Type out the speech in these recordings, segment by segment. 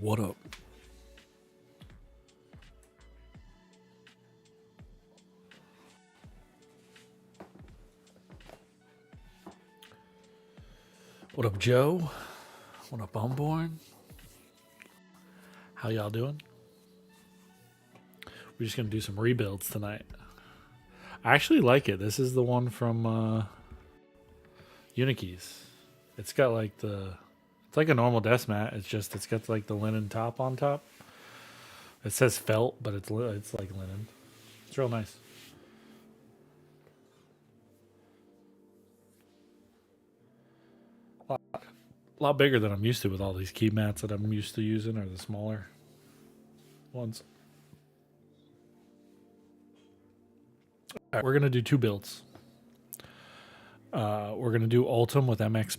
What up? What up, Joe? What up, Unborn? How y'all doing? We're just gonna do some rebuilds tonight. I actually like it. This is the one from Unikey's. It's got like it's like a normal desk mat. It's got like the linen top on top. It says felt, but it's like linen. It's real nice. A lot bigger than I'm used to with all these key mats that I'm used to using, or the smaller ones. All right, we're gonna do two builds. We're gonna do Ultim with MX.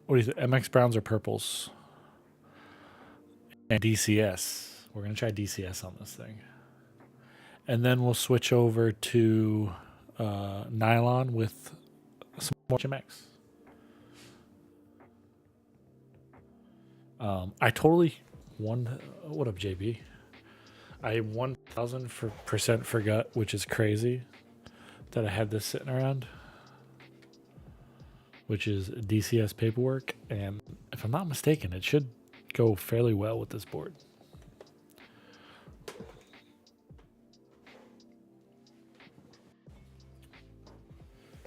What do you think? MX browns or purples? And DCS. We're gonna try DCS on this thing, and then we'll switch over to nylon with some more MX. I totally won. What up, JB? I 1000% forgot, which is crazy, that I had this sitting around, which is DCS paperwork, and if I'm not mistaken, it should go fairly well with this board.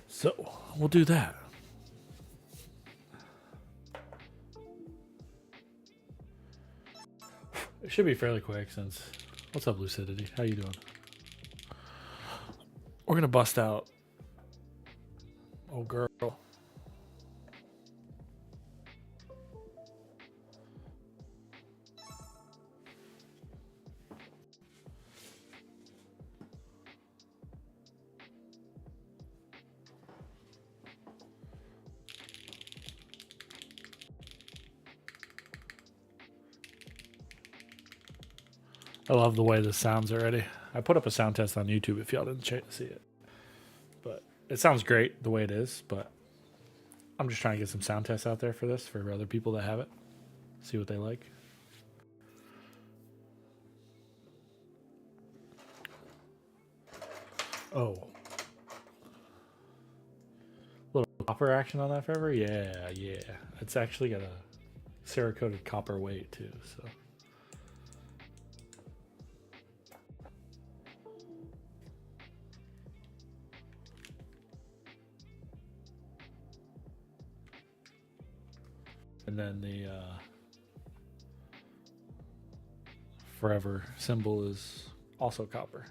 So we'll do that. It should be fairly quick since... What's up, Lucidity? How you doing? We're going to bust out... Oh, girl. I love the way this sounds already. I put up a sound test on YouTube if y'all didn't see it. But it sounds great the way it is, but I'm just trying to get some sound tests out there for this, for other people that have it. See what they like. Oh. Little copper action on that forever? Yeah. It's actually got a Cerakoted copper weight too, so... And then the forever symbol is also copper.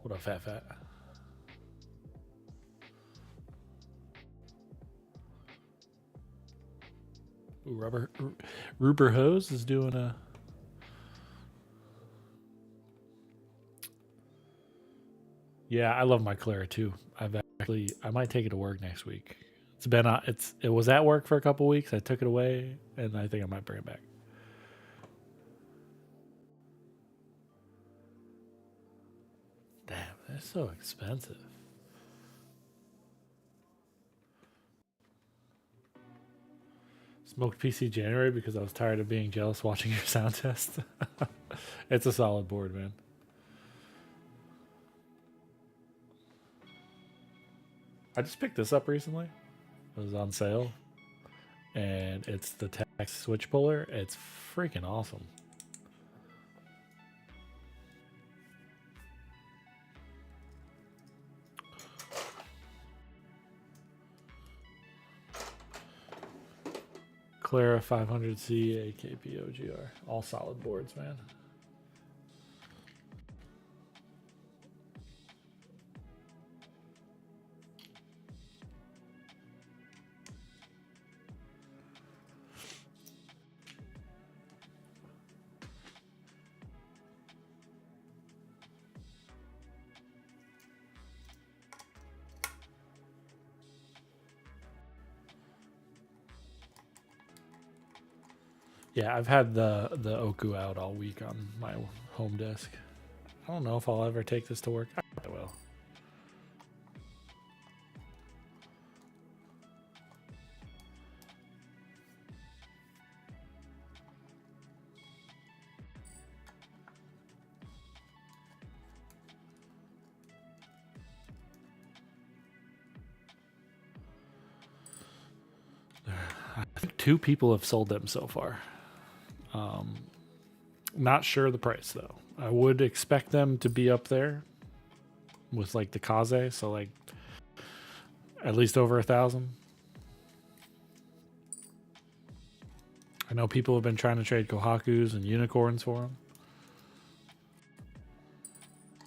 What up, Fat? Ooh, Rupert Hose is doing a... Yeah, I love my Clara too. I might take it to work next week. It was at work for a couple weeks. I took it away, and I think I might bring it back. Damn, they're so expensive. Smoked PC January because I was tired of being jealous watching your sound test. It's a solid board, man. I just picked this up recently. It was on sale. And it's the tax switch puller. It's freaking awesome. Clara 500C AKPOGR. All solid boards, man. Yeah, I've had the Oku out all week on my home desk. I don't know if I'll ever take this to work. I will. think 2 people have sold them so far. Not sure the price though. I would expect them to be up there with like the Kaze, so like at least over 1,000. I know people have been trying to trade Kohakus and unicorns for them,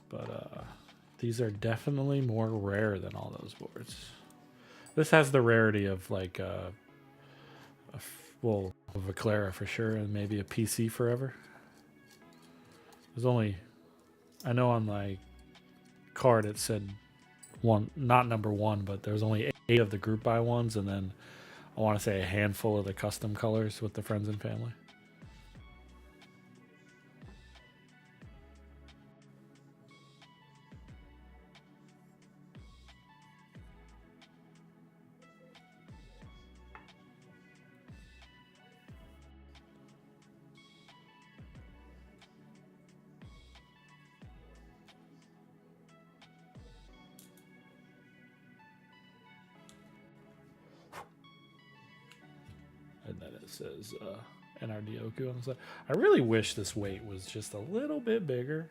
but these are definitely more rare than all those boards. This has the rarity of like a Clara for sure, and maybe a PC Forever. There's only, I know on my card it said one, not number 1, but there's only 8 of the group buy ones, and then I want to say a handful of the custom colors with the friends and family. And then it says NRD Oku on the side. I really wish this weight was just a little bit bigger.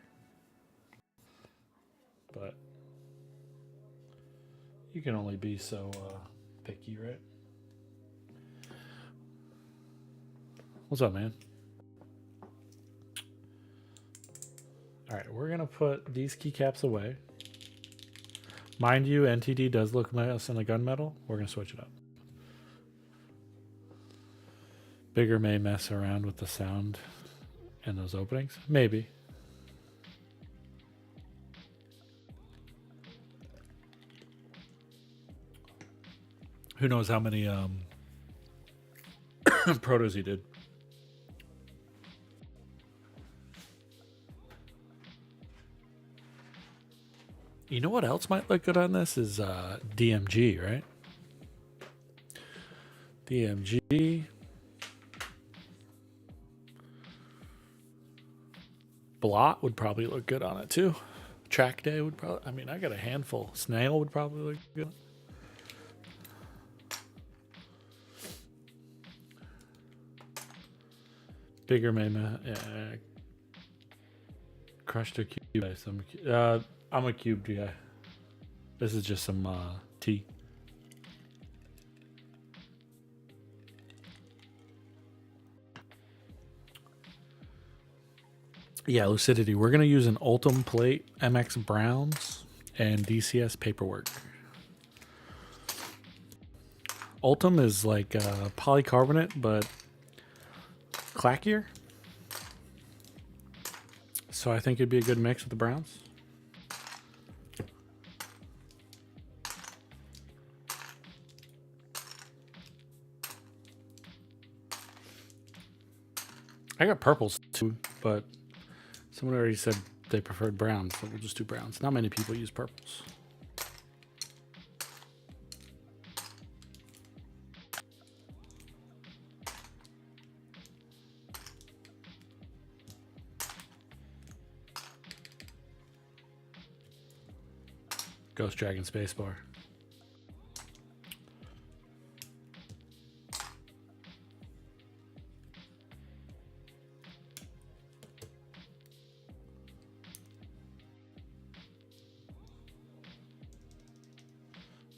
But you can only be so picky, right? What's up, man? All right, we're going to put these keycaps away. Mind you, NTD does look nice in the gunmetal. We're going to switch it up. Bigger may mess around with the sound and those openings. Maybe. Who knows how many protos he did. You know what else might look good on this is DMG, right? DMG. Blot would probably look good on it too. Track Day would probably, I mean, I got a handful. Snail would probably look good. Bigger Mayma. Crushed a cube. I'm a cube guy. This is just some tea. Yeah, Lucidity. We're going to use an Ultim plate, MX Browns, and DCS paperwork. Ultim is like polycarbonate, but clackier. So I think it'd be a good mix with the Browns. I got purples too, but someone already said they preferred browns, so we'll just do browns. Not many people use purples. Ghost Dragon Spacebar.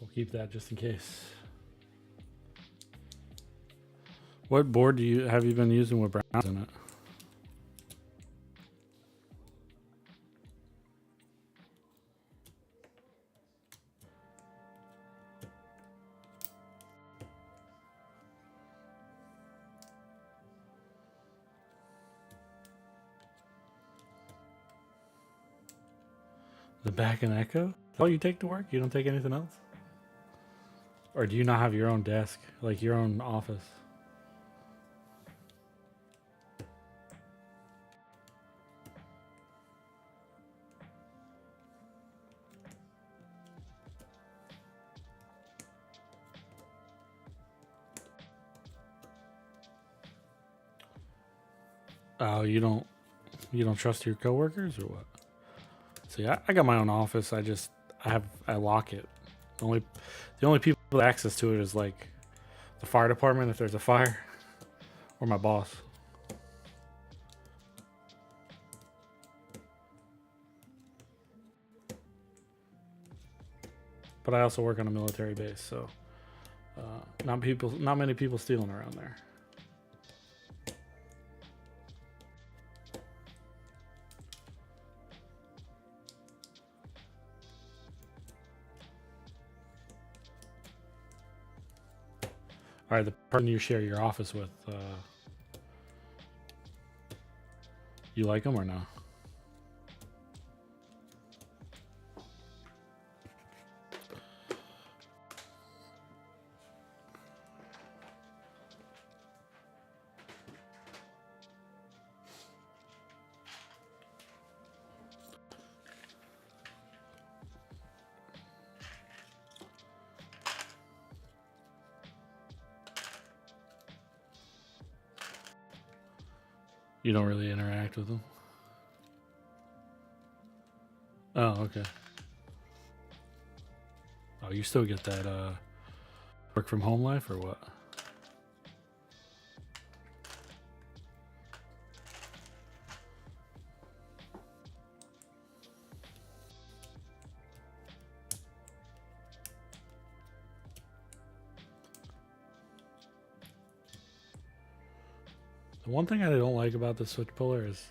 We'll keep that just in case. What board have you been using with browns in it? The back and echo? Oh, you take to work? You don't take anything else? Or do you not have your own desk, like your own office? Oh, you don't trust your coworkers or what? See, I got my own office. I lock it. The only people with access to it is like The fire department if there's a fire, or my boss. But I also work on a military base, so not many people stealing around there. All right, the person you share your office with, you like them or no? You don't really interact with them? Oh, okay. Oh, you still get that work from home life or what? The one thing I don't like about the switch puller is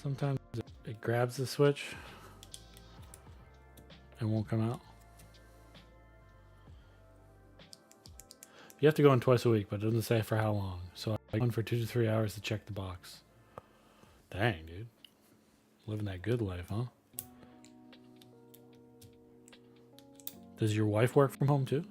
sometimes it grabs the switch and won't come out. You have to go in twice a week, but it doesn't say for how long. So I go in for 2 to 3 hours to check the box. Dang, dude. Living that good life, huh? Does your wife work from home too?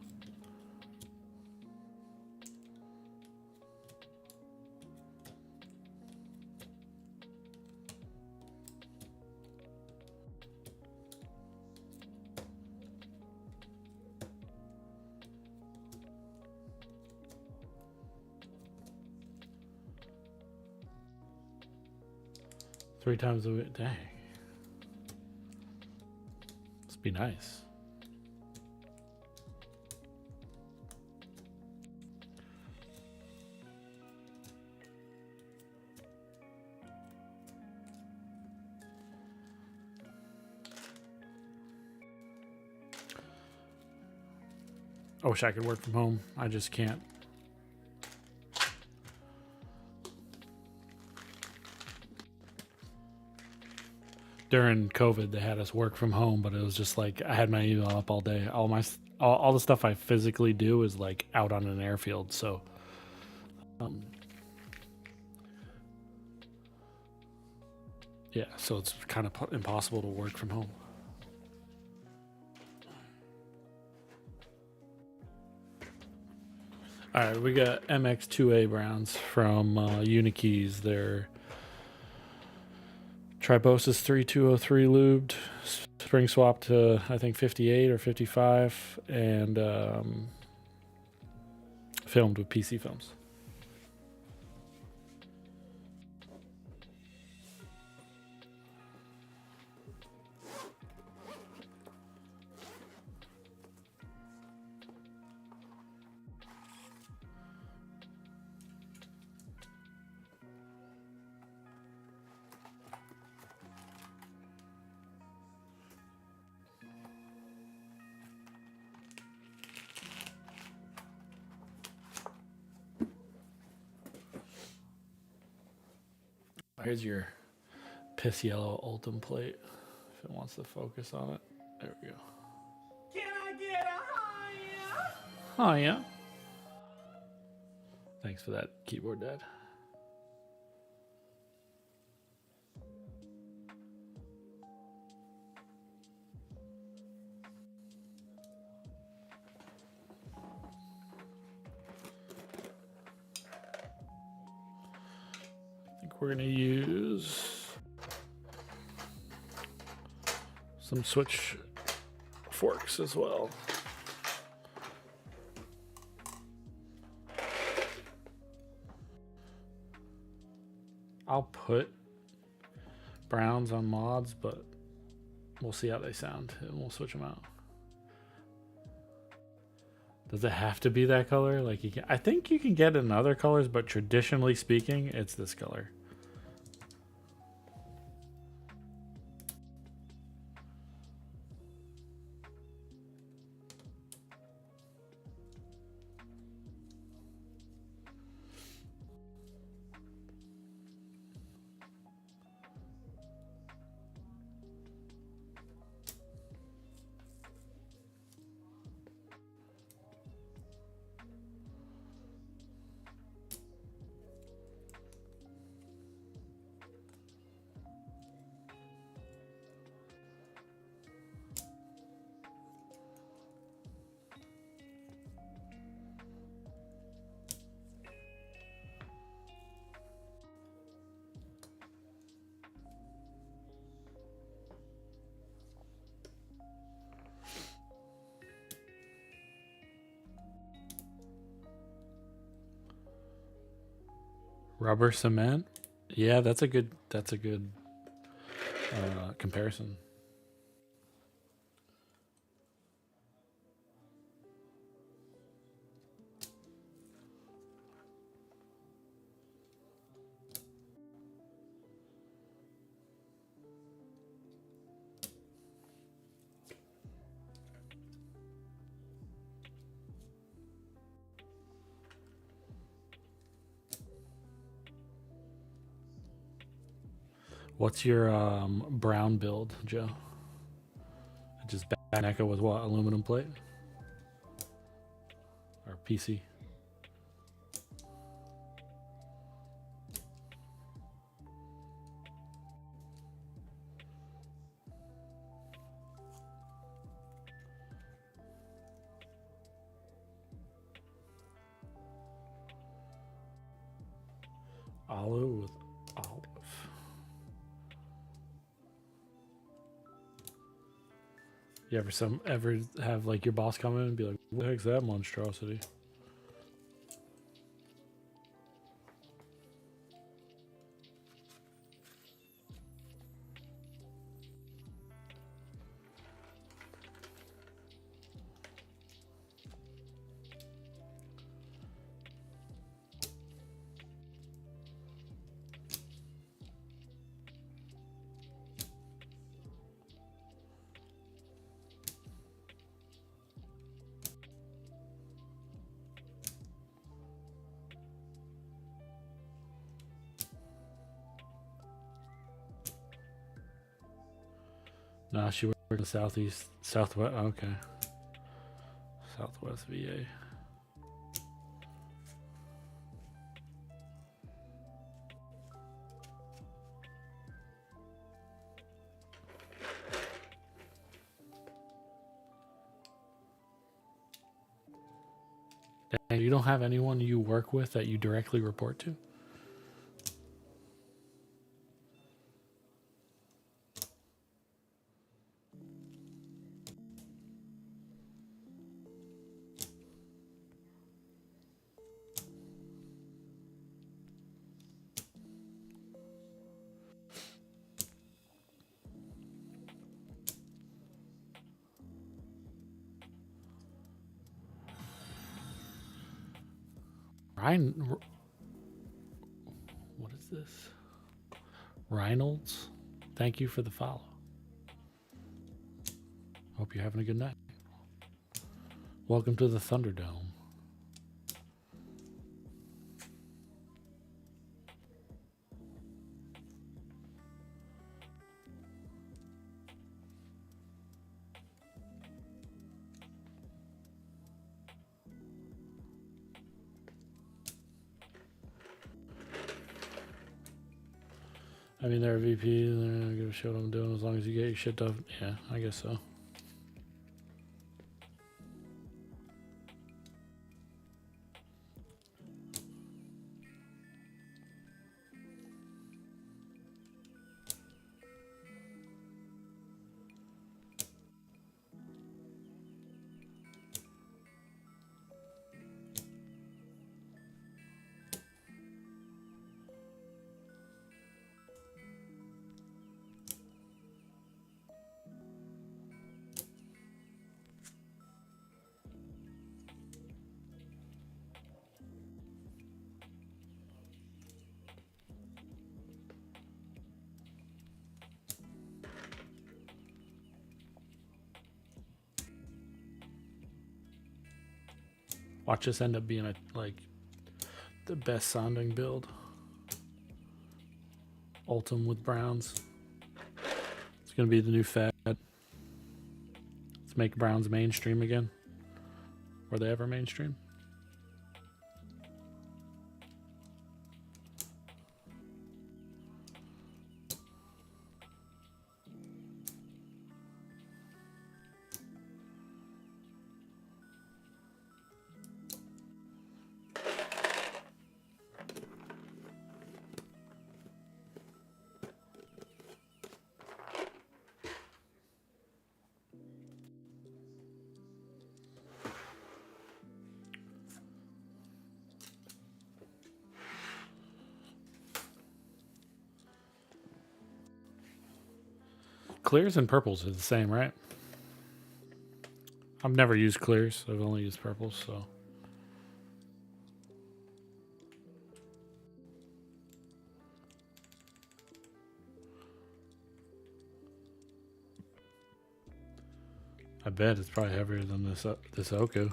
Three times a week. Dang. Must be nice. I wish I could work from home. I just can't. During COVID, they had us work from home, but it was just like I had my email up all day. All the stuff I physically do is like out on an airfield. So, yeah, so it's kind of impossible to work from home. All right, we got MX2A Browns from Unikeys. They're Tribosis 3203 lubed, spring swap to I think 58 or 55, and filmed with PC films. Here's your piss yellow Ultim plate if it wants to focus on it. There we go. Can I get a higher? Oh, yeah. Thanks for that, keyboard dad. I think we're going to use some switch forks as well. I'll put browns on mods, but we'll see how they sound and we'll switch them out. Does it have to be that color? Like you can, I think you can get it in other colors, but traditionally speaking, it's this color. Rubber cement? Yeah, that's a good comparison. What's your brown build, Joe? Just back echo with what? Aluminum plate? Or PC? Olive with olive. You ever have like your boss come in and be like, "What the heck's that monstrosity?" Nah, she worked in the southwest. Okay, Southwest VA. And you don't have anyone you work with that you directly report to? Ryan, what is this? Reynolds, thank you for the follow. Hope you're having a good night. Welcome to the Thunderdome. I mean, they're a VP. They're gonna give a shit what I'm doing as long as you get your shit done. Yeah, I guess so. Watch this end up being a like the best sounding build. Ultim with Browns. It's gonna be the new fad. Let's make Browns mainstream again. Were they ever mainstream? Clears and purples are the same, right? I've never used clears. I've only used purples, so. I bet it's probably heavier than this Oku.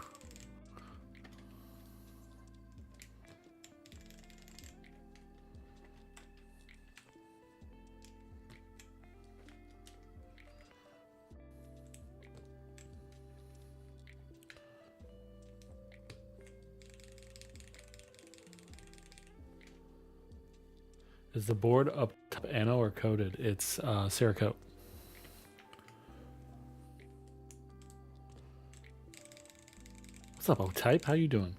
Is the board up top anno or coated? It's Cerakote. What's up, O-Type? How you doing?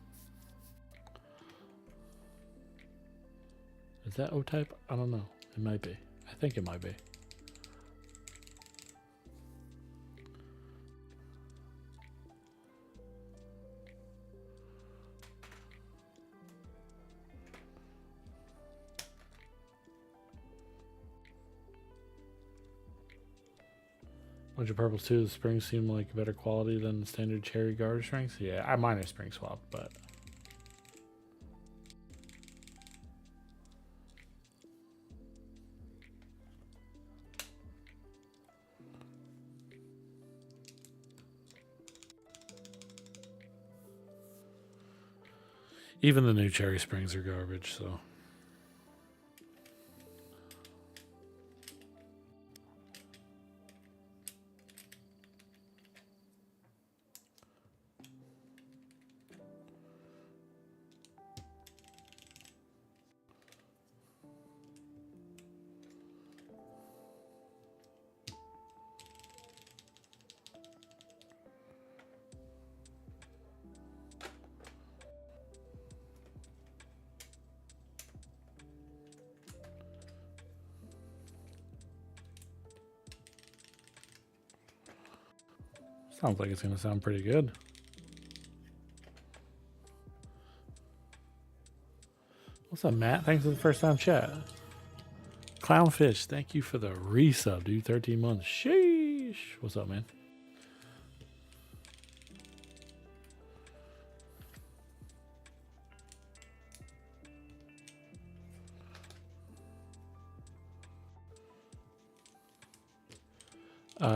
Is that O-Type? I don't know. It might be. I think it might be. Bunch of purples too. The springs seem like better quality than standard cherry garter strings. Yeah, mine are spring swap, but even the new cherry springs are garbage. So. Sounds like it's going to sound pretty good. What's up, Matt? Thanks for the first time chat. Clownfish, thank you for the resub, dude. 13 months. Sheesh. What's up, man?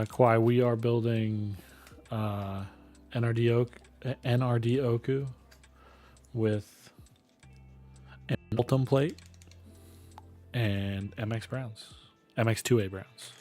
Kwai, we are building NRD Oku with an Ultim plate and MX Browns. MX2A Browns.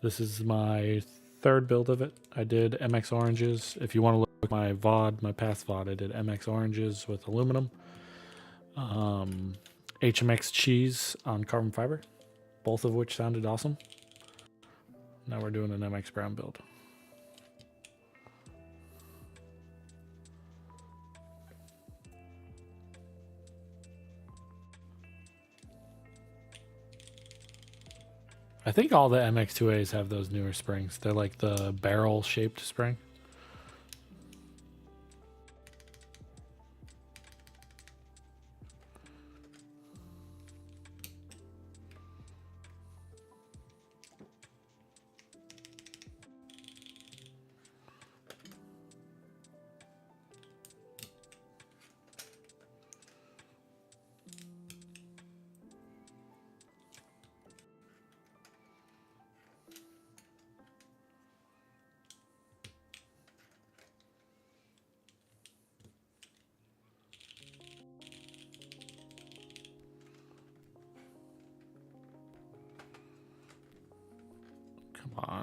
This is my third build of it. I did MX Oranges. If you want to look at my VOD, my past VOD, I did MX Oranges with aluminum. HMX Cheese on carbon fiber. Both of which sounded awesome. Now we're doing an MX Brown build. I think all the MX2As have those newer springs. They're like the barrel-shaped spring.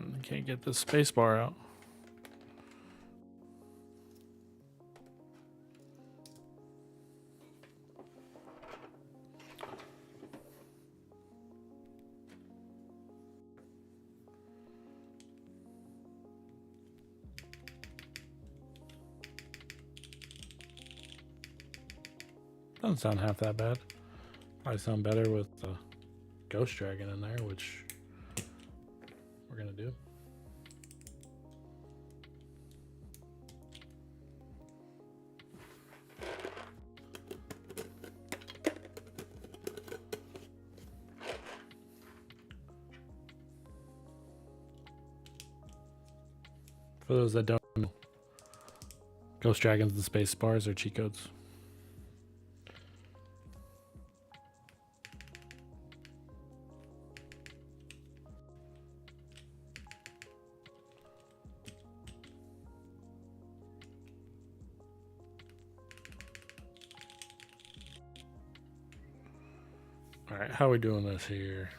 on. Can't get the space bar out. Doesn't sound half that bad. Probably sound better with Ghost Dragon in there, which we're gonna do. For those that don't know, Ghost Dragons and Space Bars are cheat codes. All right, how are we doing this here?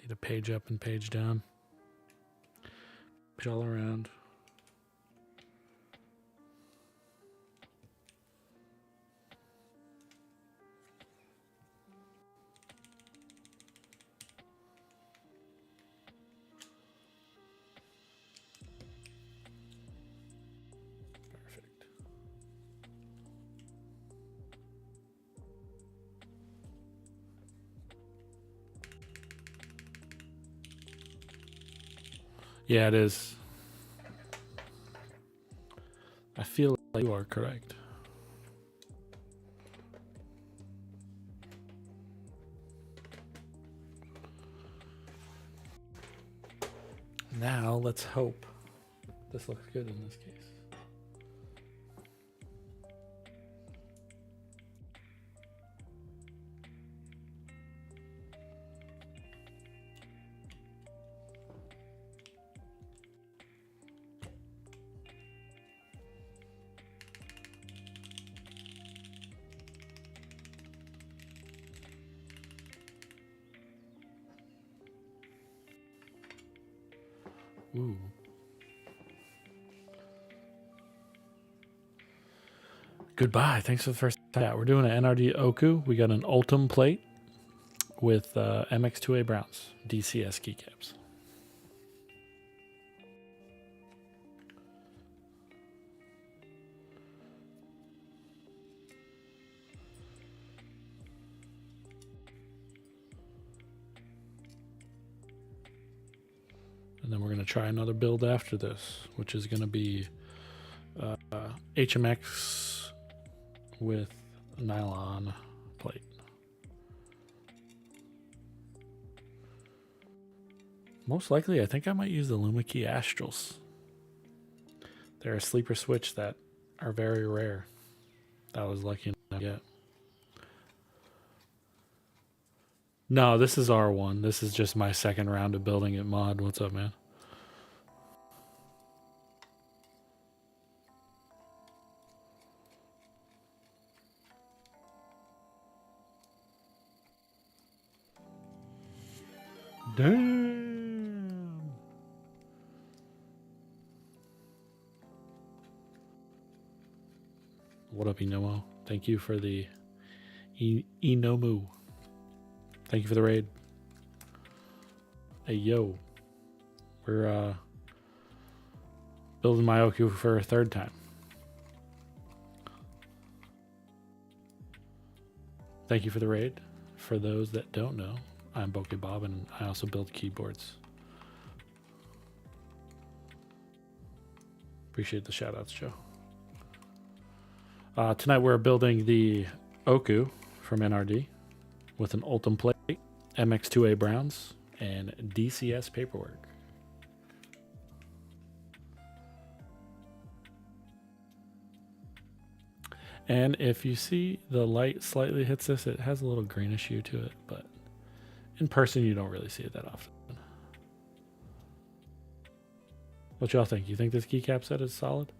Need a page up and page down. Page all around. Perfect. Yeah, it is. I feel like you are correct. Now let's hope this looks good in this case. Ooh. Goodbye. Thanks for the first chat. We're doing an NRD Oku. We got an Ultim plate with MX2A Browns, DCS keycaps. And then we're going to try another build after this, which is going to be HMX with nylon plate. Most likely, I think I might use the LumaKey Astrals. They're a sleeper switch that are very rare. I was lucky enough to get. No, this is R1. This is just my second round of building it mod. What's up, man? Damn. What up, Inomo? Thank you for the Inomu. Thank you for the raid. Hey, yo. We're Building my Oku for a third time. Thank you for the raid. For those that don't know, I'm Bokeh Bob and I also build keyboards. Appreciate the shout outs, Joe. Tonight we're building the Oku from NRD with an Ultim plate, MX2A Browns, and DCS paperwork. And if you see the light slightly hits this, it has a little greenish hue to it, but in person you don't really see it that often. What y'all think? You think this keycap set is solid?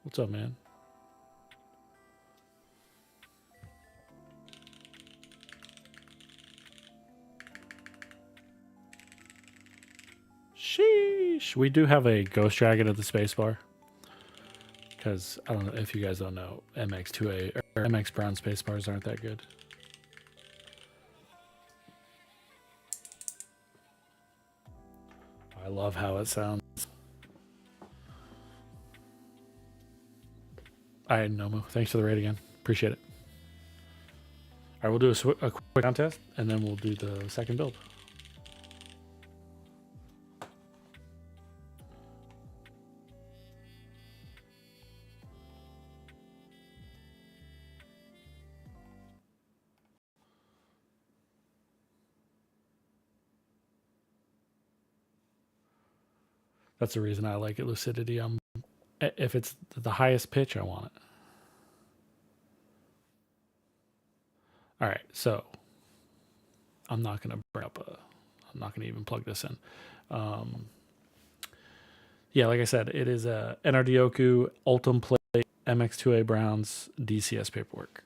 What's up, man? Sheesh. We do have a Ghost Dragon at the spacebar. Because I don't know if you guys don't know, MX2A or MX Brown spacebars aren't that good. I love how it sounds. All right, Nomu. Thanks for the raid again. Appreciate it. All right, we'll do a quick contest, and then we'll do the second build. That's the reason I like it, Lucidity. If it's the highest pitch, I want it. All right, so I'm not going to bring up I'm not going to even plug this in. Yeah, like I said, it is a NRD Oku Ultim plate MX2A Browns DCS paperwork.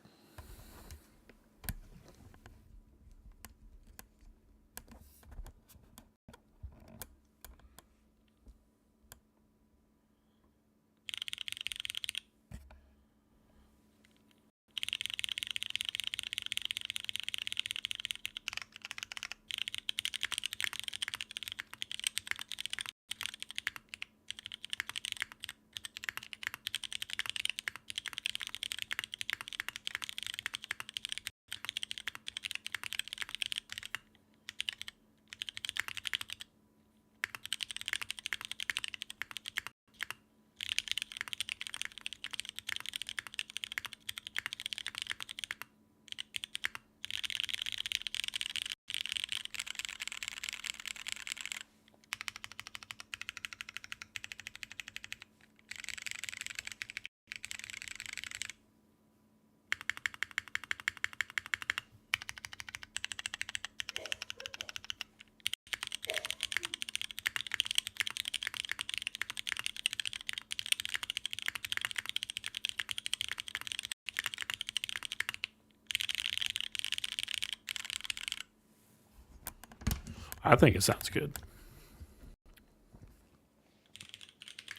I think it sounds good.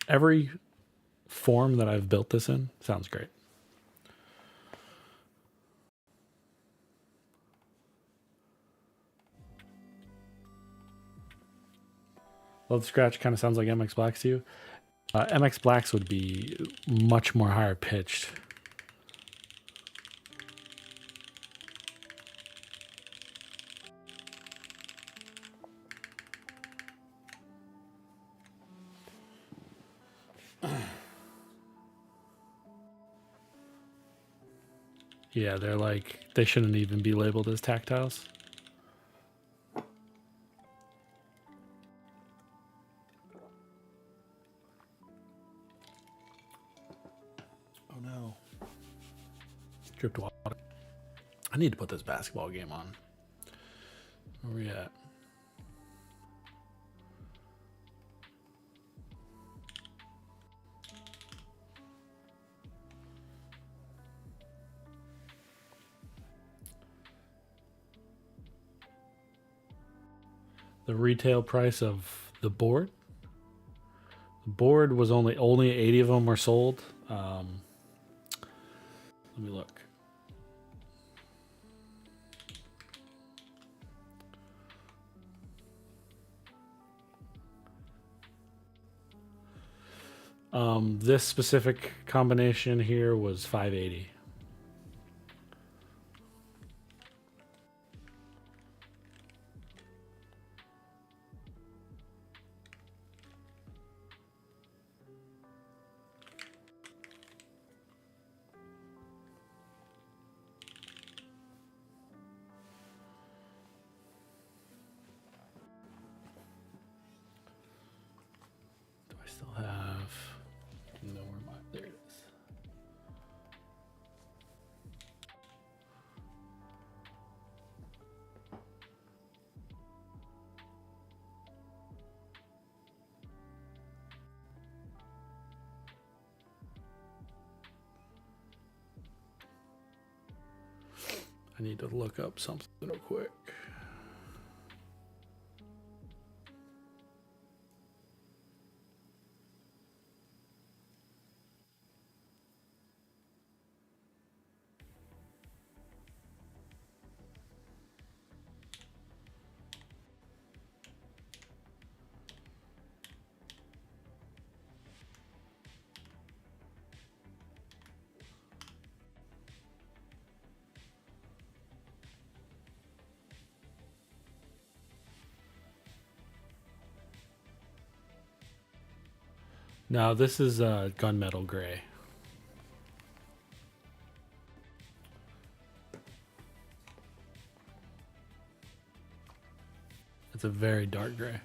Every form that I've built this in sounds great. Love Scratch kind of sounds like MX Blacks to you. MX Blacks would be much more higher pitched. Yeah, they're like, they shouldn't even be labeled as tactiles. Oh no. Dripped water. I need to put this basketball game on. Where we at? The retail price of the board. The board was only 80 of them were sold. Let me look. This specific combination here was 580. Do I still have? No, where am I? There it is. I need to look up something real quick. Now this is gunmetal gray. It's a very dark gray.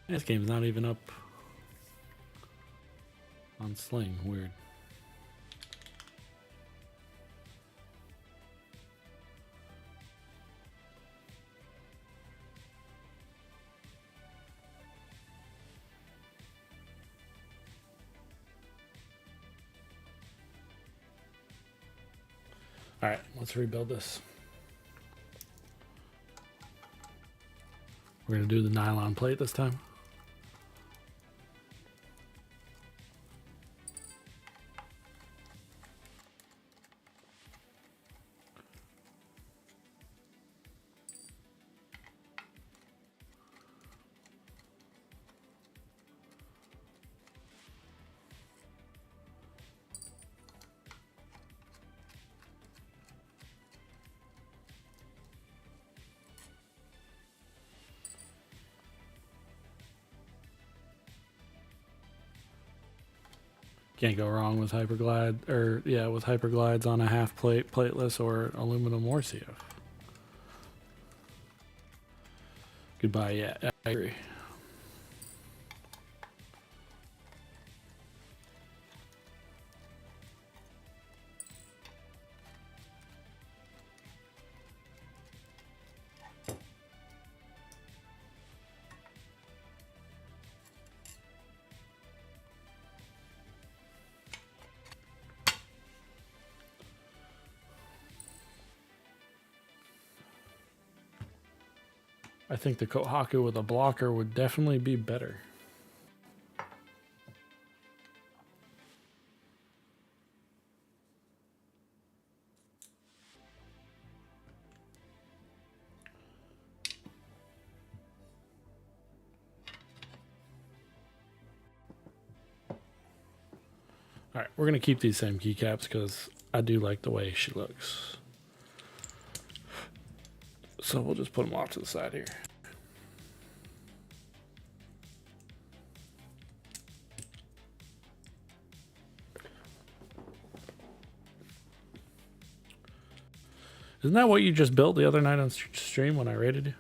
This game's not even up on Sling. Weird. All right, let's rebuild this. We're gonna do the nylon plate this time. Can't go wrong with hyperglide, or yeah, with hyperglides on a half plate, plateless, or aluminum or CF. Goodbye, yeah, I agree. I think the Kohaku with a blocker would definitely be better. All right, we're going to keep these same keycaps because I do like the way she looks. So we'll just put them off to the side here. Isn't that what you just built the other night on stream when I rated you?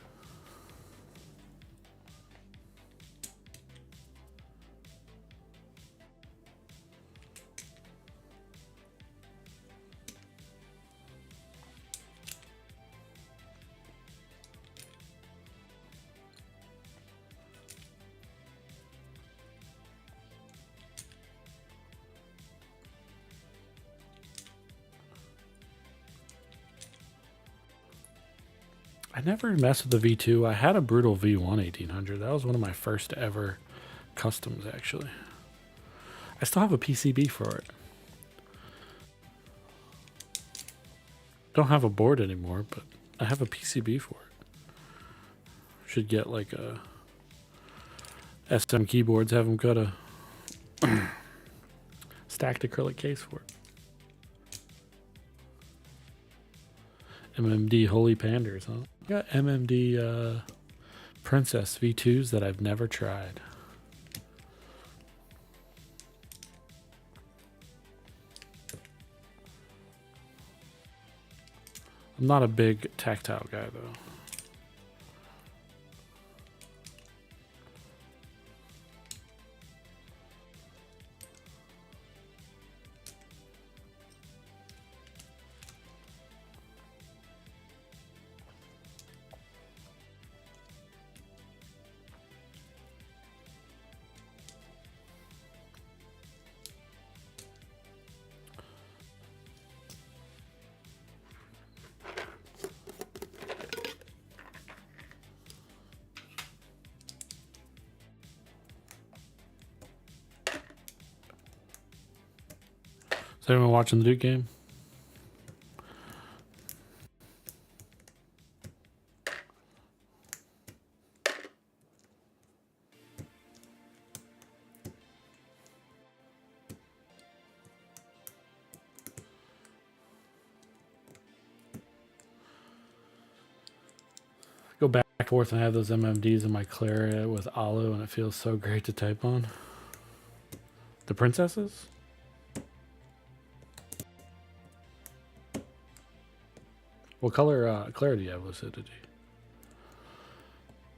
I never messed with the V2. I had a brutal V1 1800. That was one of my first ever customs, actually. I still have a PCB for it. Don't have a board anymore, but I have a PCB for it. Should get like a SM keyboards. Have them got a stacked acrylic case for it. MMD Holy Panders, huh? I got MMD Princess V2s that I've never tried. I'm not a big tactile guy though. Is anyone watching the Duke game? Go back and forth and have those MMDs in my Clara with Aloe, and it feels so great to type on. The princesses? What color Clara do you have, Lucidity?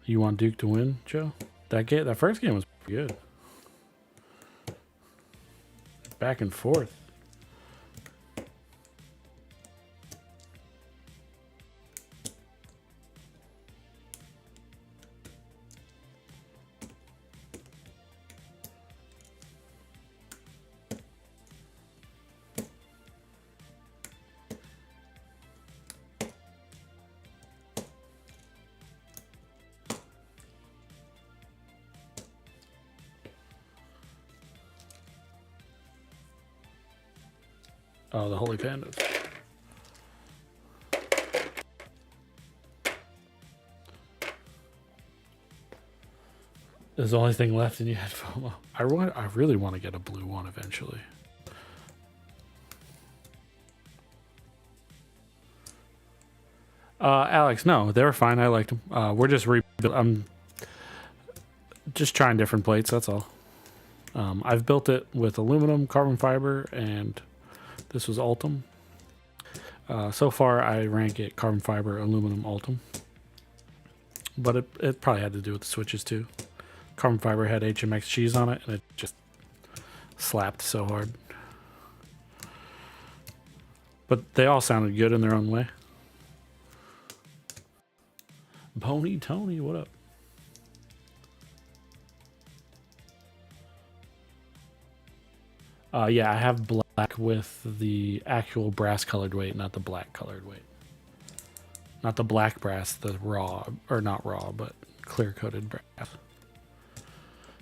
You want Duke to win, Joe? That first game was pretty good. Back and forth. Oh, the Holy Pandas. There's the only thing left and you had FOMO. I really want to get a blue one eventually. Alex, no, they were fine. I liked them. We're just I'm just trying different plates, that's all. I've built it with aluminum, carbon fiber, and this was Ultim. So far, I rank it carbon fiber, aluminum, Ultim. But it probably had to do with the switches too. Carbon fiber had HMX cheese on it, and it just slapped so hard. But they all sounded good in their own way. Pony Tony, what up? Yeah, I have black with the actual brass colored weight, not the black colored weight. Not the black brass, the raw, or not raw, but clear coated brass.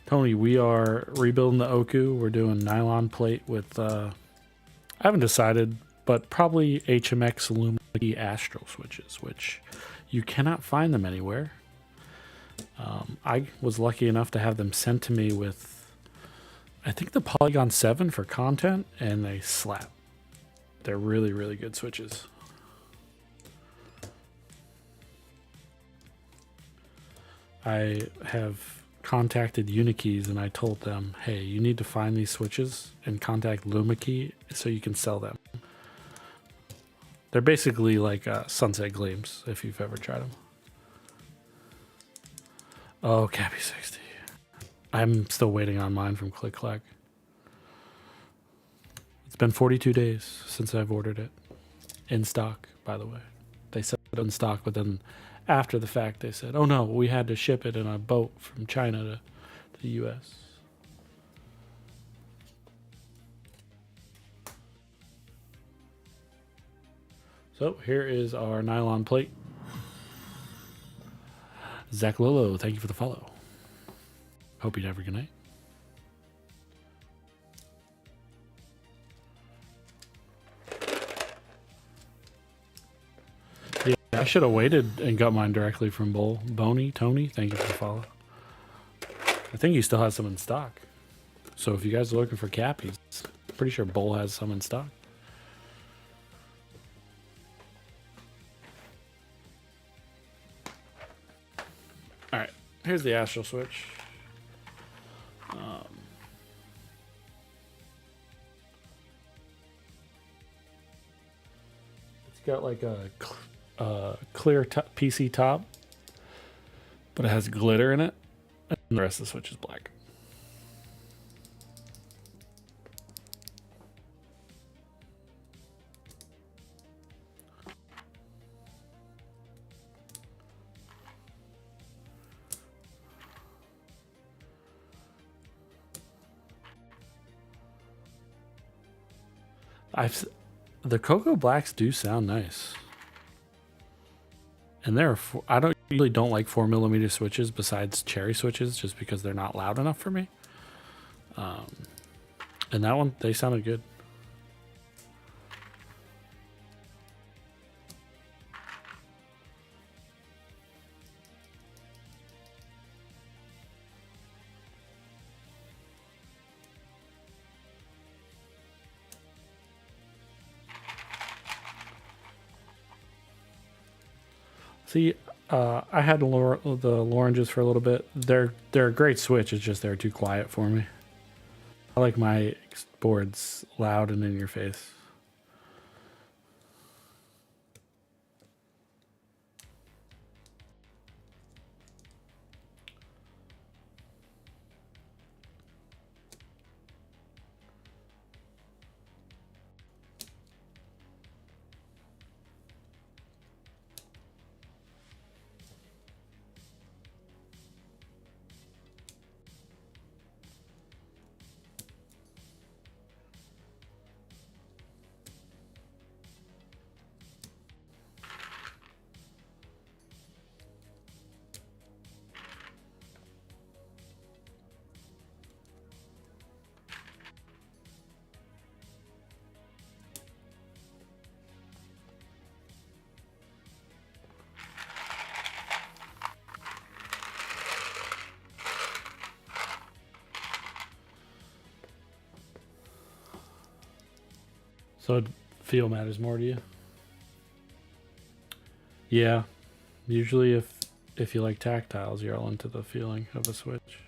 Tony, we are rebuilding the Oku. We're doing nylon plate with, I haven't decided, but probably HMX Lumity Astral switches, which you cannot find them anywhere. I was lucky enough to have them sent to me with, I think, the Polygon 7 for content, and they slap. They're really, really good switches. I have contacted Unikeys and I told them, hey, you need to find these switches and contact LumaKey so you can sell them. They're basically like Sunset Gleams, if you've ever tried them. Oh, Cappy 60. I'm still waiting on mine from Click Clack. It's been 42 days since I've ordered it. In stock, by the way. They said it in stock, but then after the fact they said, oh no, we had to ship it in a boat from China to the US. So here is our nylon plate. Zach Lolo, thank you for the follow. Hope you have a good night. Yeah, I should have waited and got mine directly from Bull. Tony, thank you for the follow. I think he still has some in stock. So if you guys are looking for cappies, pretty sure Bull has some in stock. All right, here's the Astral Switch. It's got like a clear PC top, but it has glitter in it, and the rest of the Switch is black. The Cocoa Blacks do sound nice, and I don't like 4mm switches besides cherry switches just because they're not loud enough for me. And that one, they sounded good. See, I had the Loranges for a little bit. They're a great switch. It's just they're too quiet for me. I like my boards loud and in your face. So feel matters more to you? Yeah. Usually if you like tactiles, you're all into the feeling of a Switch.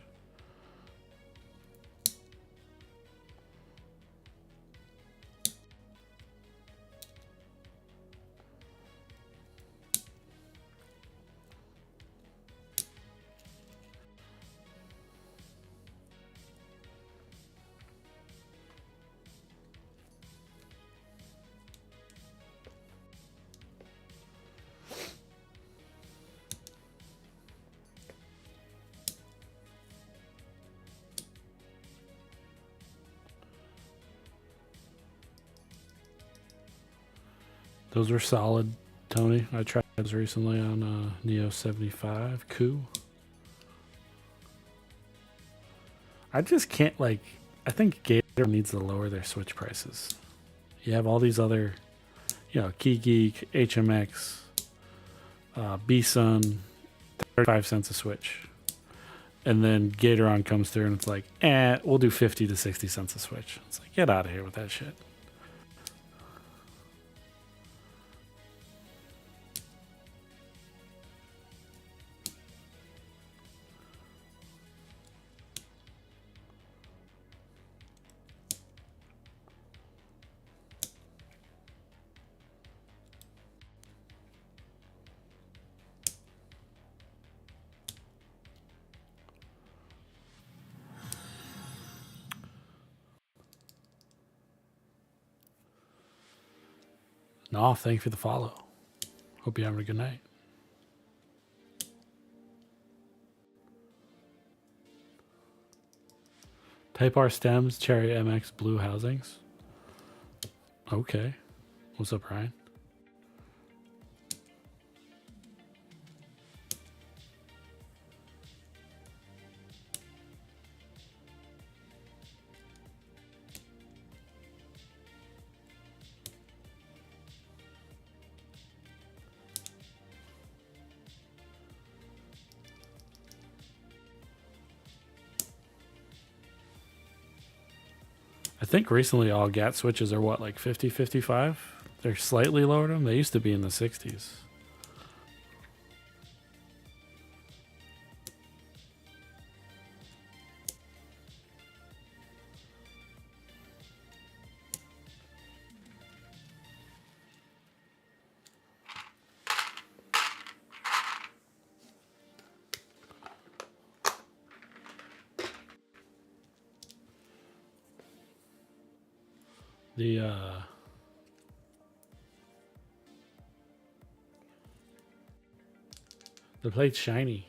Those were solid, Tony. I tried those recently on Neo 75. Cool. I just can't, like, I think Gator needs to lower their Switch prices. You have all these other, Key Geek, HMX, B-Sun, 35 cents a Switch. And then Gatoron comes through and it's like, we'll do 50 to 60 cents a Switch. It's like, get out of here with that shit. No, thank you for the follow. Hope you're having a good night. Type R stems, Cherry MX blue housings. Okay. What's up, Ryan? think recently all GAT switches are what, like 50, 55? They're slightly lowered them. They used to be in the 60s. The plate's shiny.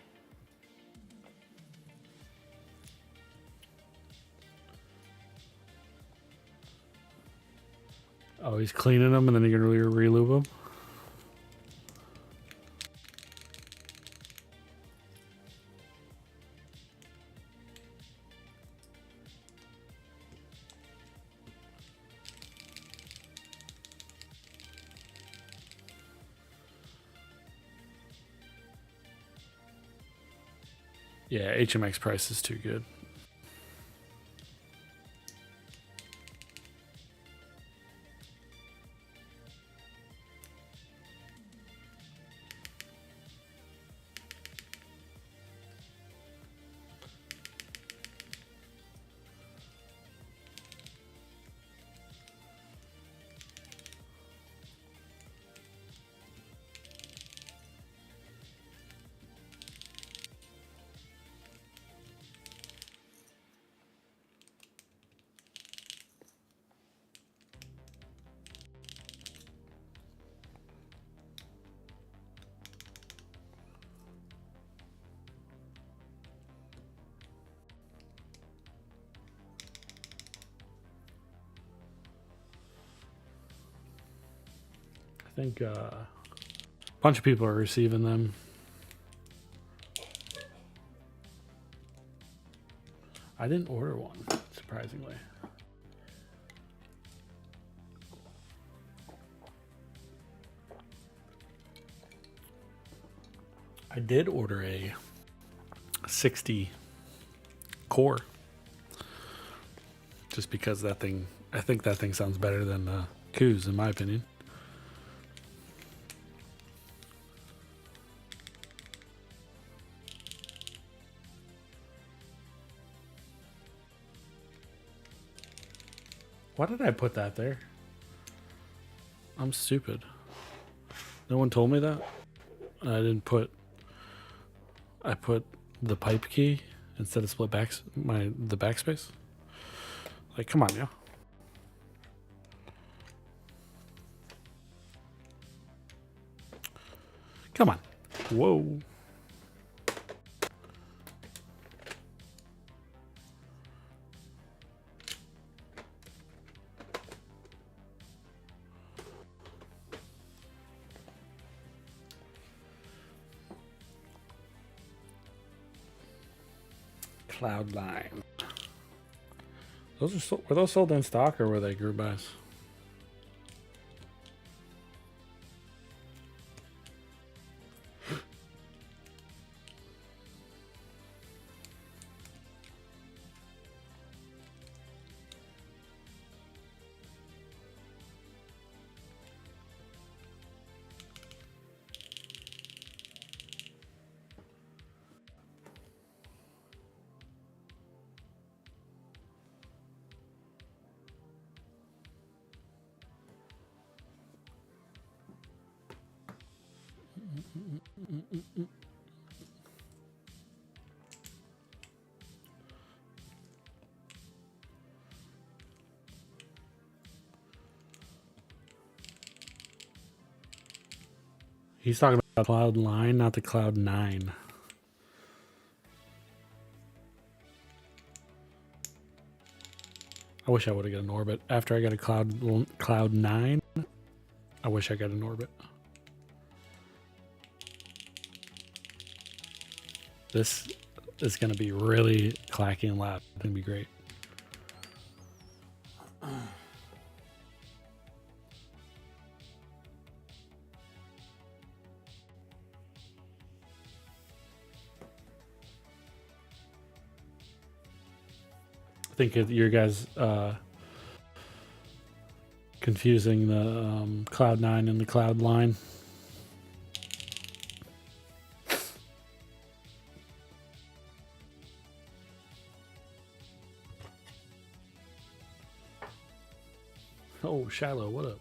Oh, he's cleaning them and then you're gonna re-lube them? Yeah, HMX price is too good. I think a bunch of people are receiving them. I didn't order one, surprisingly. I did order a 60 core. Just because that thing, I think that thing sounds better than the Q's in my opinion. Why did I put that there? I'm stupid. No one told me that. I didn't put. I put the pipe key instead of split the backspace. Like, come on, yeah. Come on. Whoa. Cloud9. Were those sold in stock or were they group buys? He's talking about Cloud9, not the Cloud9. I wish I would have got an Orbit. After I got a Cloud9, I wish I got an Orbit. This is going to be really clacky and loud. It's going to be great. I think your guys' Confusing the Cloud 9 and the Cloud line. Oh, Shiloh, what up?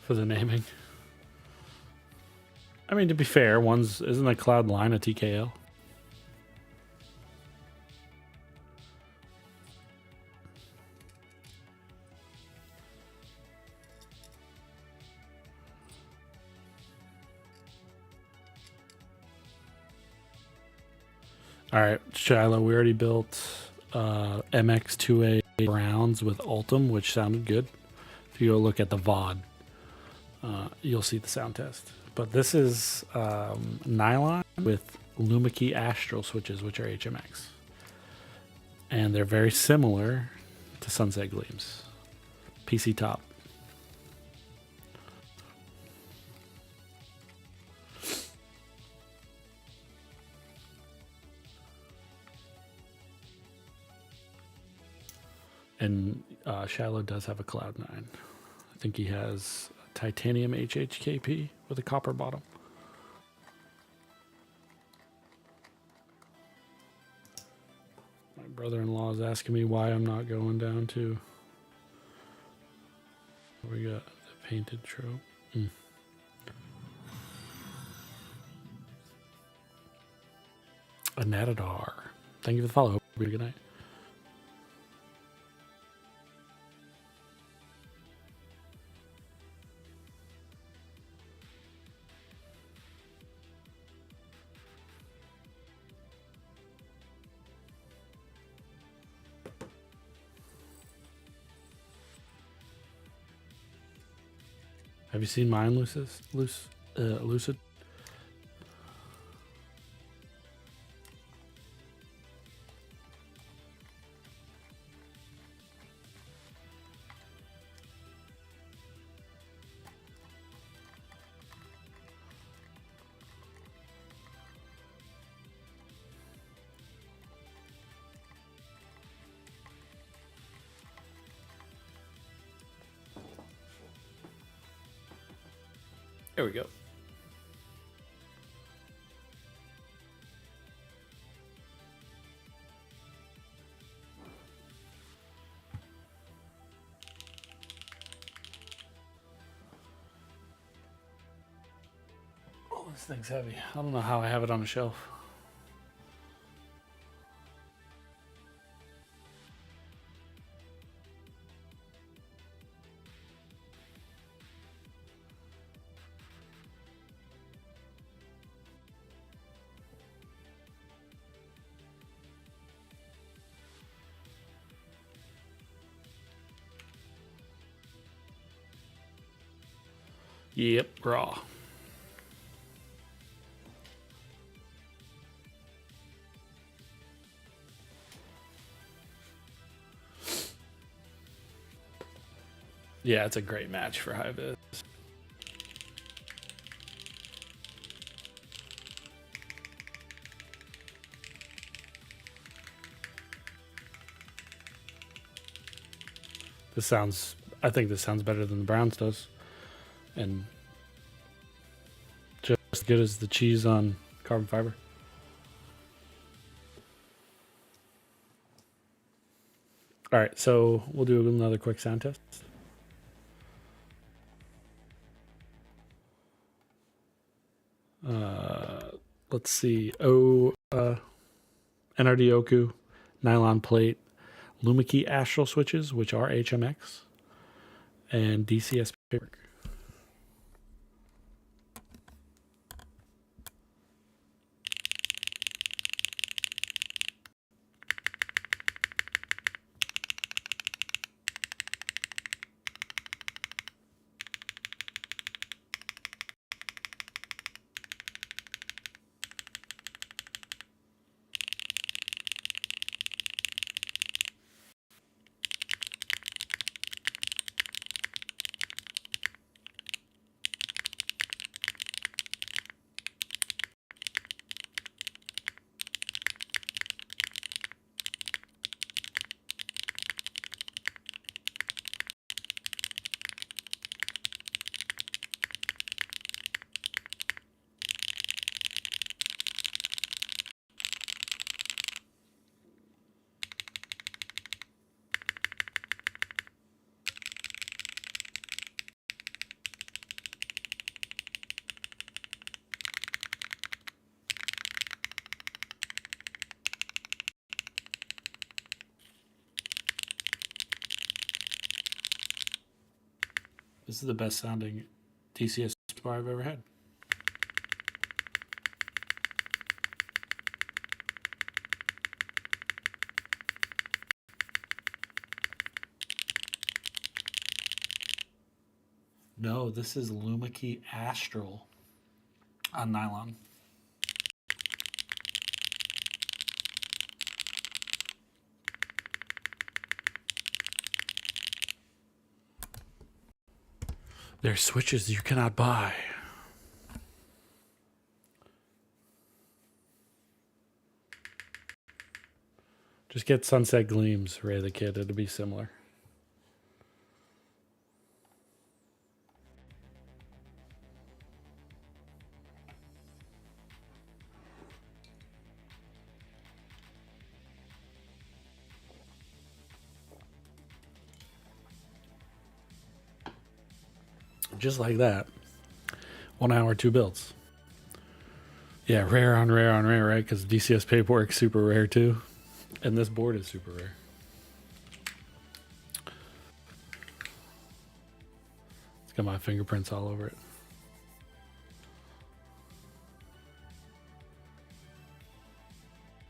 For the naming. I mean, to be fair, isn't a Cloud line a TKO? All right, Shiloh, we already built MX2A rounds with Ultim, which sounded good. If you go look at the VOD, you'll see the sound test. But this is Nylon with Lumikey Astral switches, which are HMX. And they're very similar to Sunset Gleams. PC top. And Shiloh does have a Cloud 9. I think he has a titanium HHKP with a copper bottom. My brother-in-law is asking me why I'm not going down to... We got the painted trope. Anatadar. Thank you for the follow. Hope you have a good night. Have you seen mine, Lucid? There we go. Oh, this thing's heavy. I don't know how I have it on the shelf. Yep, raw. Yeah, it's a great match for high vis. I think this sounds better than the Browns does. And just as good as the cheese on carbon fiber. All right, so we'll do another quick sound test. Let's see. NRD Oku, nylon plate, Lumikey Astral switches, which are HMX, and DCS paper. This is the best sounding DCS bar I've ever had. No, this is Lumikey Astral on nylon. They're switches you cannot buy. Just get Sunset Gleams, Ray the Kid. It'll be similar. Just like that. 1 hour, 2 builds. Yeah, rare on rare on rare, right? Because DCS paperwork's super rare too. And this board is super rare. It's got my fingerprints all over it.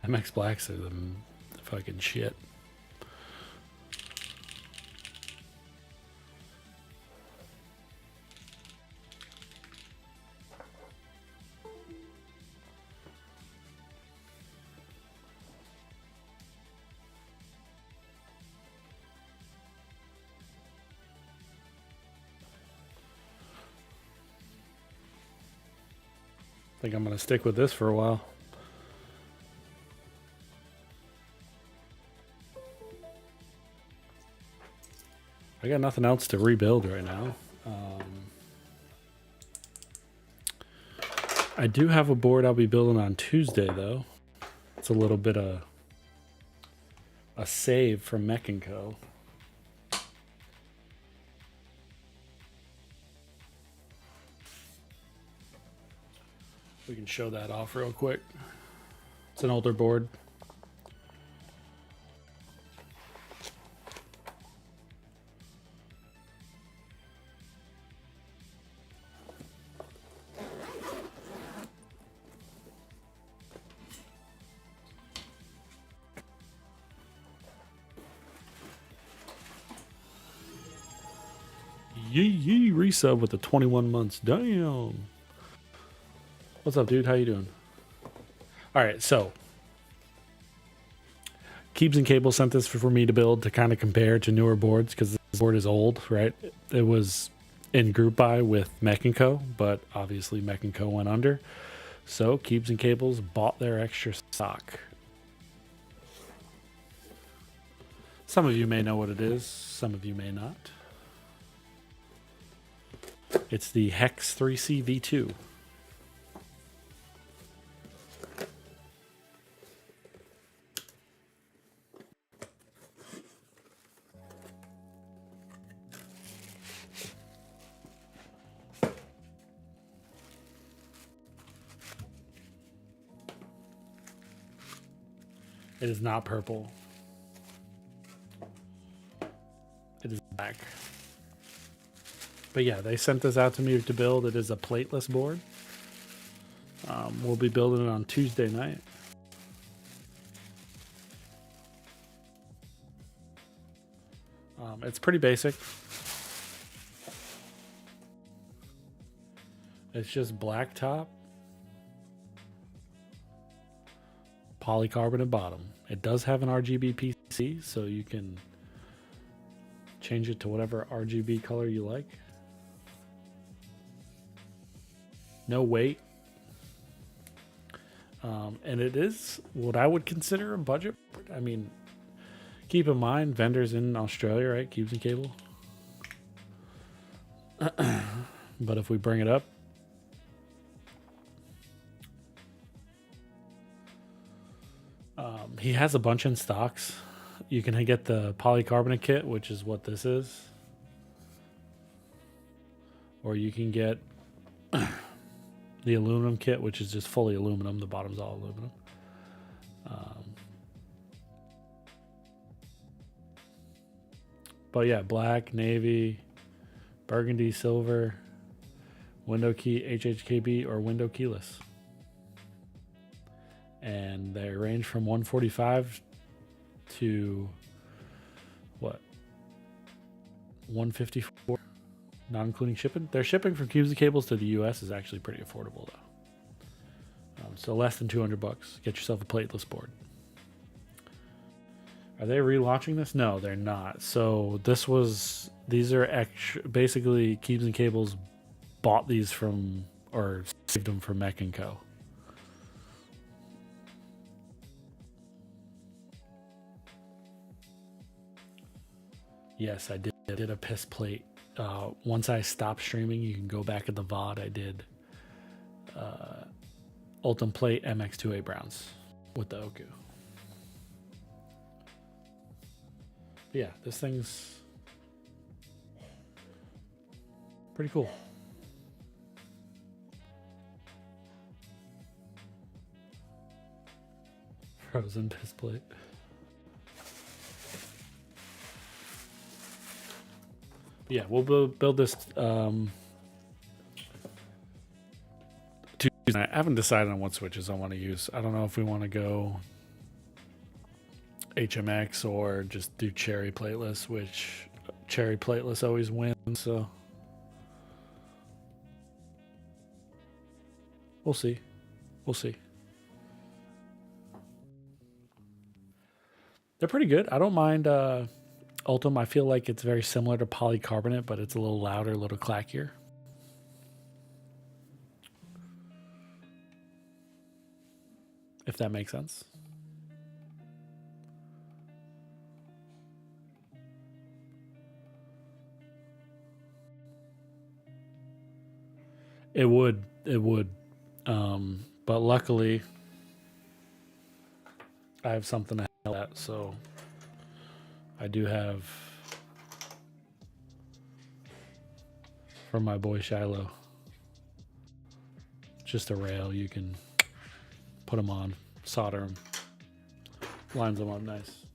MX Blacks are the fucking shit. I think I'm going to stick with this for a while. I got nothing else to rebuild right now. I do have a board I'll be building on Tuesday, though. It's a little bit of a save from Mech & Co. We can show that off real quick. It's an older board. Yee resub with the 21 months. Damn. What's up, dude? How you doing? All right, so Keebs and Cable sent this for me to build to kind of compare to newer boards because this board is old, right? It was in group buy with Mech & Co, but obviously Mech & Co went under. So Keebs and Cables bought their extra stock. Some of you may know what it is. Some of you may not. It's the Hex 3C V2. It is not purple. It is black. But yeah, they sent this out to me to build. It is a plateless board. We'll be building it on Tuesday night. It's pretty basic. It's just black top, polycarbonate bottom. It does have an RGB PC, so you can change it to whatever RGB color you like. No weight. And it is what I would consider a budget. I mean, keep in mind, vendors in Australia, right? Keebs and Cable. But if we bring it up, he has a bunch in stocks. You can get the polycarbonate kit, which is what this is. Or you can get the aluminum kit, which is just fully aluminum. The bottom's all aluminum. But yeah, black, navy, burgundy, silver, window key, HHKB, or window keyless. And they range from 145 to what? 154, not including shipping. Their shipping from Cubes and Cables to the US is actually pretty affordable though. So less than $200. Get yourself a plateless board. Are they relaunching this? No, they're not. So these are basically Cubes and Cables bought these from, or saved them from Mech & Co. Yes, I did a piss plate. Once I stopped streaming, you can go back at the VOD. I did Ultim Plate MX2A Browns with the Oku. But yeah, this thing's pretty cool. Frozen piss plate. But yeah, we'll build this. I haven't decided on what switches I want to use. I don't know if we want to go HMX or just do cherry plateless, which cherry plateless always wins. So we'll see. We'll see. They're pretty good. I don't mind Ultim. I feel like it's very similar to polycarbonate, but it's a little louder, a little clackier. If that makes sense. It would. But luckily, I have something to help that, so I do have from my boy Shiloh. Just a rail, you can put them on, solder them, lines them up nice.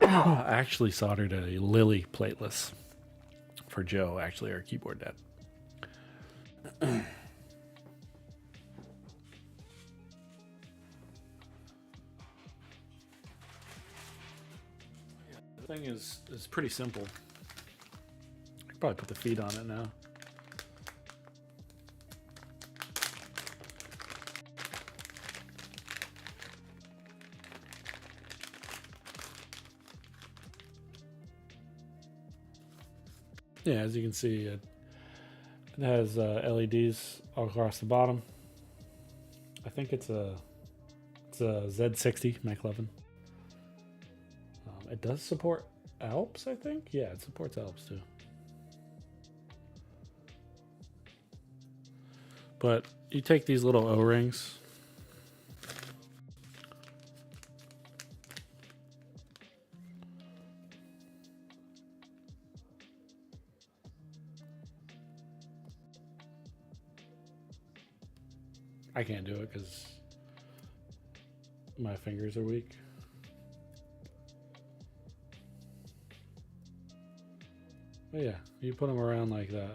I actually soldered a Lily plateless for Joe, actually, our keyboard dad. The thing is pretty simple. I could probably put the feet on it now. Yeah, as you can see, it has LEDs all across the bottom. I think it's a Z60 Mach11. It does support Alps, I think. Yeah, it supports Alps too. But you take these little O-rings. I can't do it because my fingers are weak. But yeah, you put them around like that.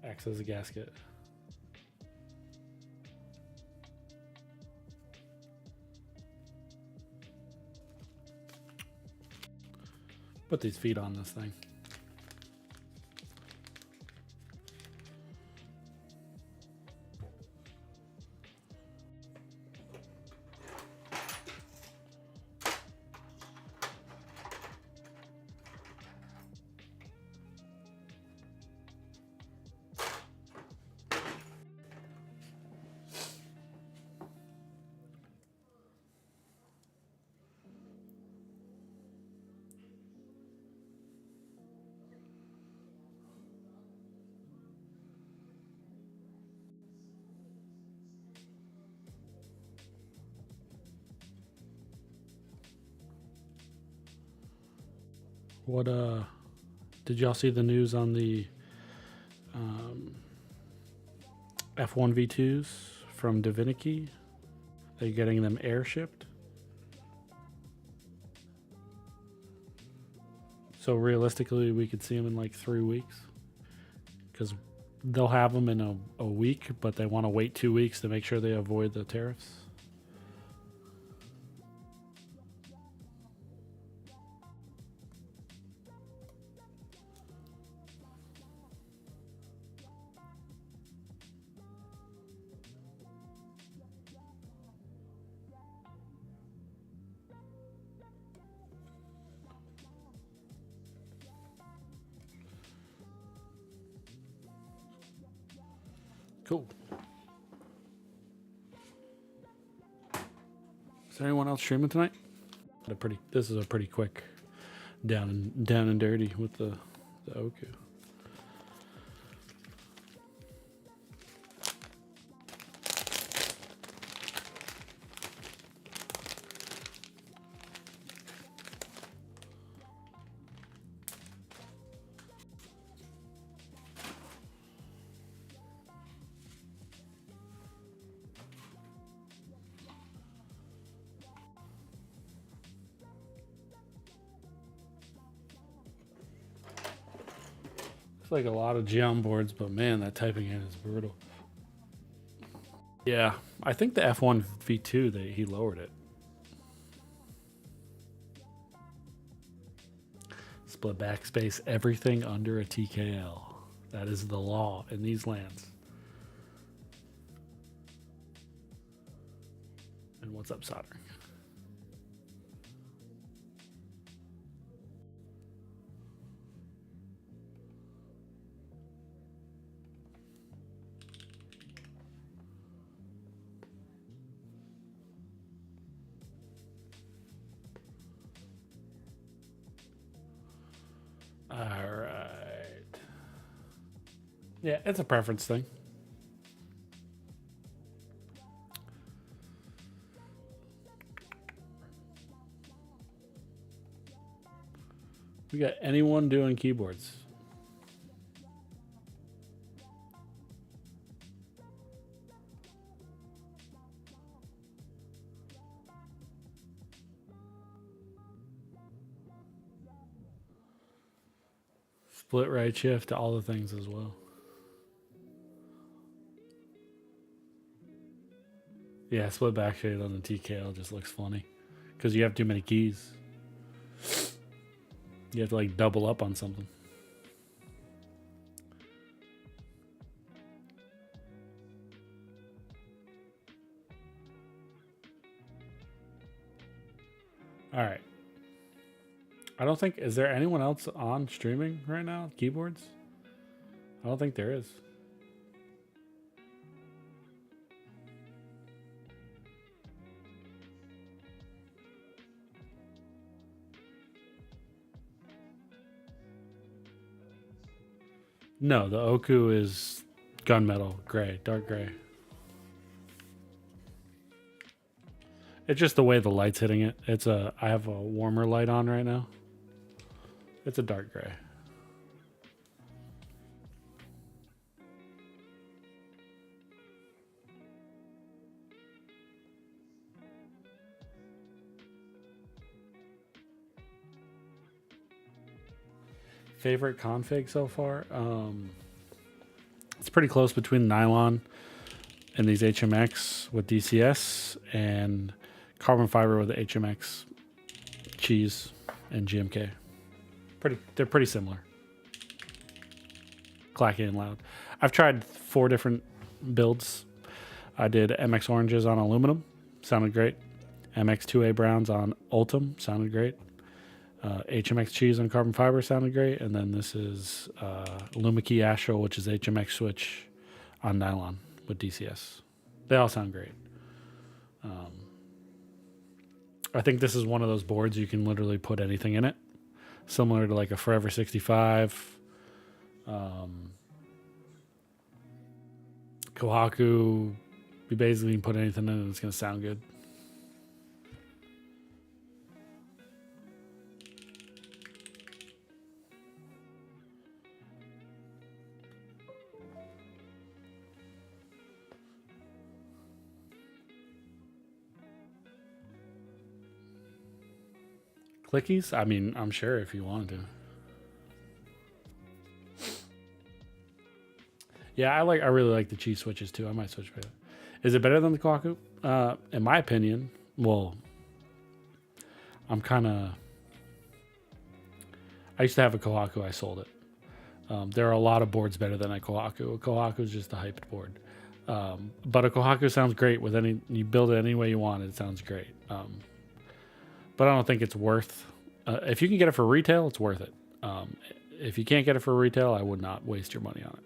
Acts as a gasket. Put these feet on this thing. What did y'all see the news on the F1 V2s from Divinity? They're getting them airshipped. So realistically, we could see them in like 3 weeks, because they'll have them in a week, but they want to wait 2 weeks to make sure they avoid the tariffs. Cool. Is there anyone else streaming tonight? This is a pretty quick down and dirty with the Oku. It's like a lot of Geom boards, but man, that typing in is brutal. Yeah, I think the F1 V2, he lowered it. Split backspace everything under a TKL. That is the law in these lands. And what's up, soldering? All right. Yeah, it's a preference thing. We got anyone doing keyboards? Split right shift to all the things as well. Yeah, split backshade on the TKL just looks funny because you have too many keys. You have to like double up on something. All right. I don't think, is there anyone else on streaming right now? Keyboards? I don't think there is. No, the Oku is gunmetal gray, dark gray. It's just the way the light's hitting it. I have a warmer light on right now. It's a dark gray. Favorite config so far? It's pretty close between nylon and these HMX with DCS and carbon fiber with the HMX cheese and GMK. They're pretty similar. Clacky and loud. I've tried 4 different builds. I did MX oranges on aluminum, sounded great. MX2A browns on Ultim, sounded great. HMX cheese on carbon fiber sounded great. And then this is Lumikey Astral, which is HMX switch on nylon with DCS. They all sound great. I think this is one of those boards you can literally put anything in it. Similar to like a Forever 65. Kohaku. You basically can put anything in it and it's going to sound good. Clickies? I mean, I'm sure if you wanted to. Yeah, I really like the cheese switches too. I might switch for it. Is it better than the Kohaku? In my opinion, well, I'm kind of. I used to have a Kohaku. I sold it. There are a lot of boards better than a Kohaku. A Kohaku is just a hyped board. But a Kohaku sounds great with any. You build it any way you want. It sounds great. But I don't think it's worth. If you can get it for retail, it's worth it. If you can't get it for retail, I would not waste your money on it.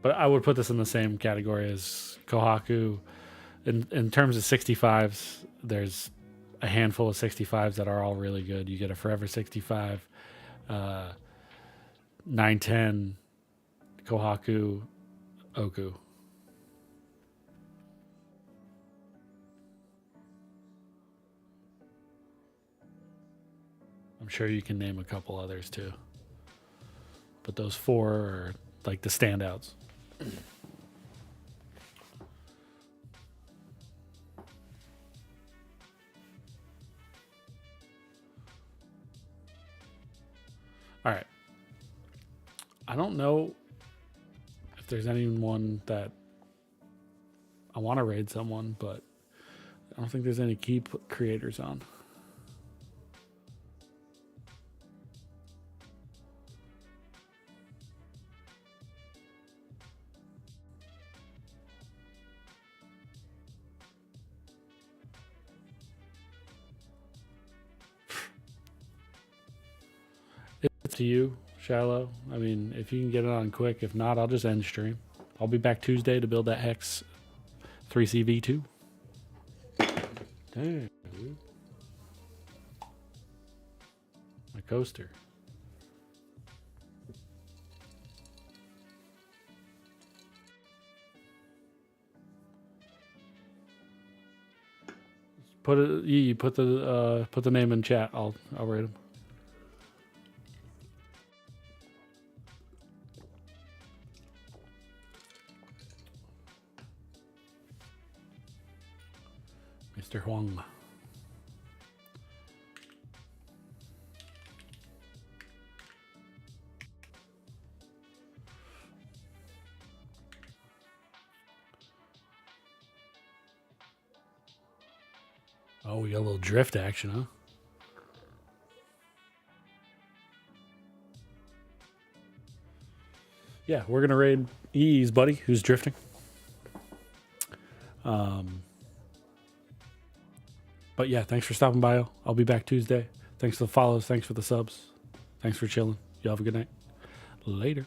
But I would put this in the same category as Kohaku. In terms of 65s, there's a handful of 65s that are all really good. You get a Forever 65, 910, Kohaku, Oku. I'm sure you can name a couple others too. But those four are like the standouts. All right. I don't know if there's anyone that I want to raid someone, but I don't think there's any key creators on. It's to you, Shallow. I mean, if you can get it on quick. If not, I'll just end stream. I'll be back Tuesday to build that Hex 3CV2. Damn, dude. My coaster. Put it. You put the name in chat. I'll rate him. Mr. Huang. Oh, we got a little drift action, huh? Yeah, we're gonna raid Ease, buddy, who's drifting. But yeah, thanks for stopping by. I'll be back Tuesday. Thanks for the follows. Thanks for the subs. Thanks for chilling. You have a good night. Later.